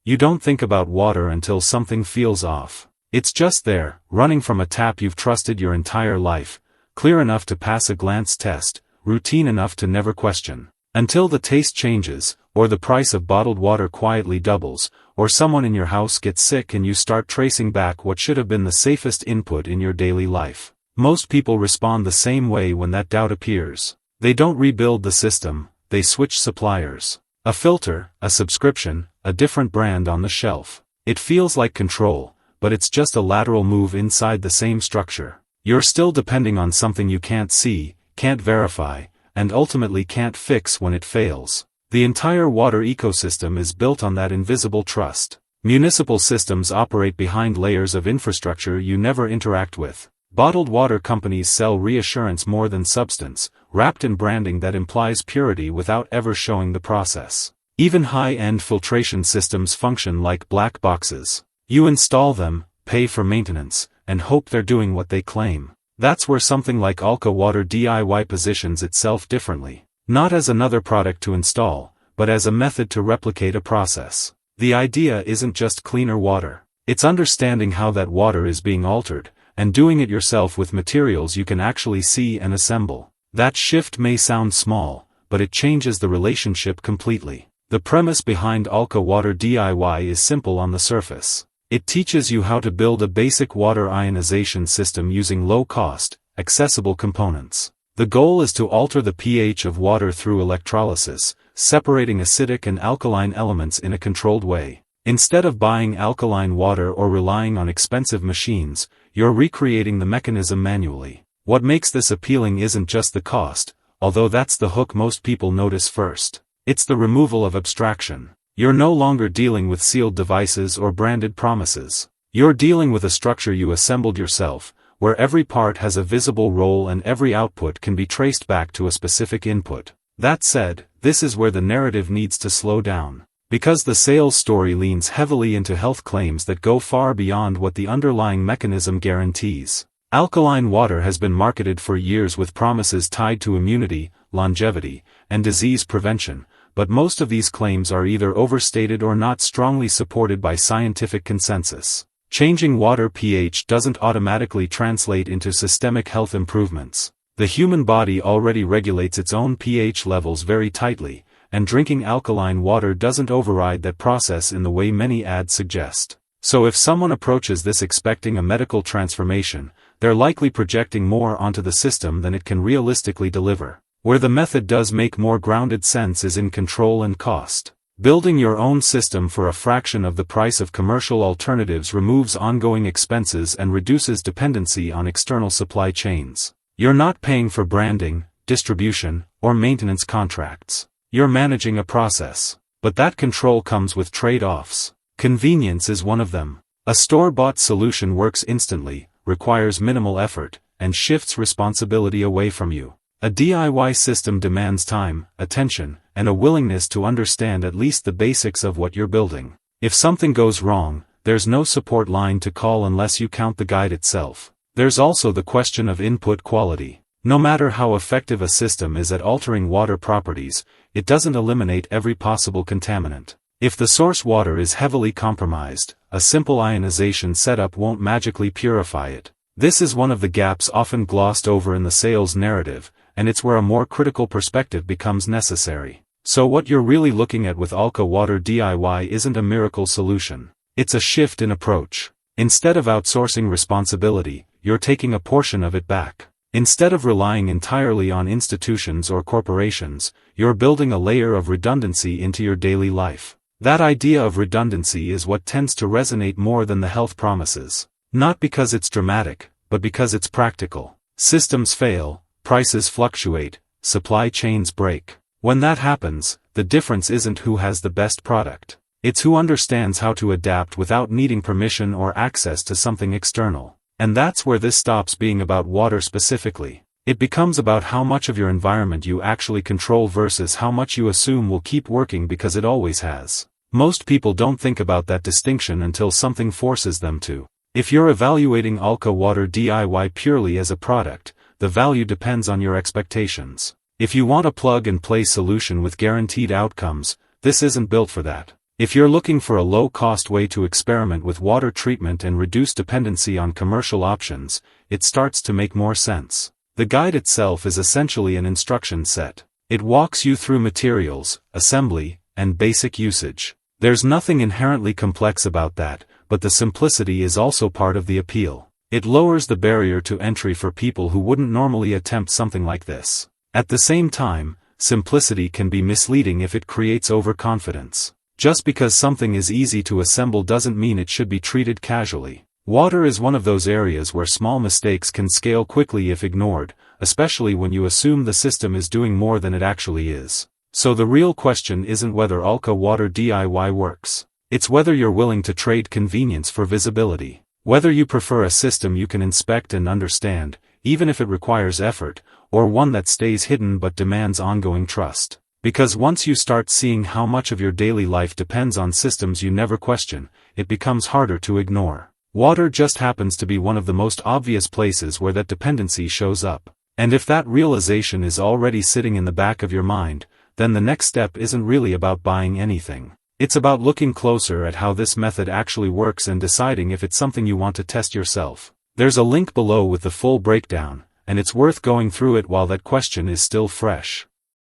You don't think about water until something feels off. It's just there, running from a tap you've trusted your entire life, clear enough to pass a glance test, routine enough to never question. Until the taste changes, or the price of bottled water quietly doubles, or someone in your house gets sick and you start tracing back what should have been the safest input in your daily life. Most people respond the same way when that doubt appears. They don't rebuild the system, they switch suppliers. A filter, a subscription, a different brand on the shelf. It feels like control, but it's just a lateral move inside the same structure. You're still depending on something you can't see, can't verify, and ultimately can't fix when it fails. The entire water ecosystem is built on that invisible trust. Municipal systems operate behind layers of infrastructure you never interact with. Bottled water companies sell reassurance more than substance, wrapped in branding that implies purity without ever showing the process. Even high-end filtration systems function like black boxes. You install them, pay for maintenance, and hope they're doing what they claim. That's where something like Alka Water DIY positions itself differently. Not as another product to install, but as a method to replicate a process. The idea isn't just cleaner water. It's understanding how that water is being altered, and doing it yourself with materials you can actually see and assemble. That shift may sound small, but it changes the relationship completely. The premise behind Alka Water DIY is simple on the surface. It teaches you how to build a basic water ionization system using low-cost, accessible components. The goal is to alter the pH of water through electrolysis, separating acidic and alkaline elements in a controlled way. Instead of buying alkaline water or relying on expensive machines, you're recreating the mechanism manually. What makes this appealing isn't just the cost, although that's the hook most people notice first. It's the removal of abstraction. You're no longer dealing with sealed devices or branded promises. You're dealing with a structure you assembled yourself, where every part has a visible role and every output can be traced back to a specific input. That said, this is where the narrative needs to slow down. Because the sales story leans heavily into health claims that go far beyond what the underlying mechanism guarantees. Alkaline water has been marketed for years with promises tied to immunity, longevity, and disease prevention, but most of these claims are either overstated or not strongly supported by scientific consensus. Changing water pH doesn't automatically translate into systemic health improvements. The human body already regulates its own pH levels very tightly, and drinking alkaline water doesn't override that process in the way many ads suggest. So if someone approaches this expecting a medical transformation, they're likely projecting more onto the system than it can realistically deliver. Where the method does make more grounded sense is in control and cost. Building your own system for a fraction of the price of commercial alternatives removes ongoing expenses and reduces dependency on external supply chains. You're not paying for branding, distribution, or maintenance contracts. You're managing a process. But that control comes with trade-offs. Convenience is one of them. A store-bought solution works instantly, requires minimal effort, and shifts responsibility away from you. A DIY system demands time, attention, and a willingness to understand at least the basics of what you're building. If something goes wrong, there's no support line to call unless you count the guide itself. There's also the question of input quality. No matter how effective a system is at altering water properties, it doesn't eliminate every possible contaminant. If the source water is heavily compromised, a simple ionization setup won't magically purify it. This is one of the gaps often glossed over in the sales narrative, and it's where a more critical perspective becomes necessary. So what you're really looking at with Alka Water DIY isn't a miracle solution. It's a shift in approach. Instead of outsourcing responsibility, you're taking a portion of it back. Instead of relying entirely on institutions or corporations, you're building a layer of redundancy into your daily life. That idea of redundancy is what tends to resonate more than the health promises. Not because it's dramatic, but because it's practical. Systems fail, prices fluctuate, supply chains break. When that happens, the difference isn't who has the best product. It's who understands how to adapt without needing permission or access to something external. And that's where this stops being about water specifically. It becomes about how much of your environment you actually control versus how much you assume will keep working because it always has. Most people don't think about that distinction until something forces them to. If you're evaluating Alka Water DIY purely as a product, the value depends on your expectations. If you want a plug-and-play solution with guaranteed outcomes, this isn't built for that. If you're looking for a low-cost way to experiment with water treatment and reduce dependency on commercial options, it starts to make more sense. The guide itself is essentially an instruction set. It walks you through materials, assembly, and basic usage. There's nothing inherently complex about that, but the simplicity is also part of the appeal. It lowers the barrier to entry for people who wouldn't normally attempt something like this. At the same time, simplicity can be misleading if it creates overconfidence. Just because something is easy to assemble doesn't mean it should be treated casually. Water is one of those areas where small mistakes can scale quickly if ignored, especially when you assume the system is doing more than it actually is. So the real question isn't whether Alka Water DIY works. It's whether you're willing to trade convenience for visibility. Whether you prefer a system you can inspect and understand, even if it requires effort, or one that stays hidden but demands ongoing trust. Because once you start seeing how much of your daily life depends on systems you never question, it becomes harder to ignore. Water just happens to be one of the most obvious places where that dependency shows up. And if that realization is already sitting in the back of your mind, then the next step isn't really about buying anything. It's about looking closer at how this method actually works and deciding if it's something you want to test yourself. There's a link below with the full breakdown, and it's worth going through it while that question is still fresh.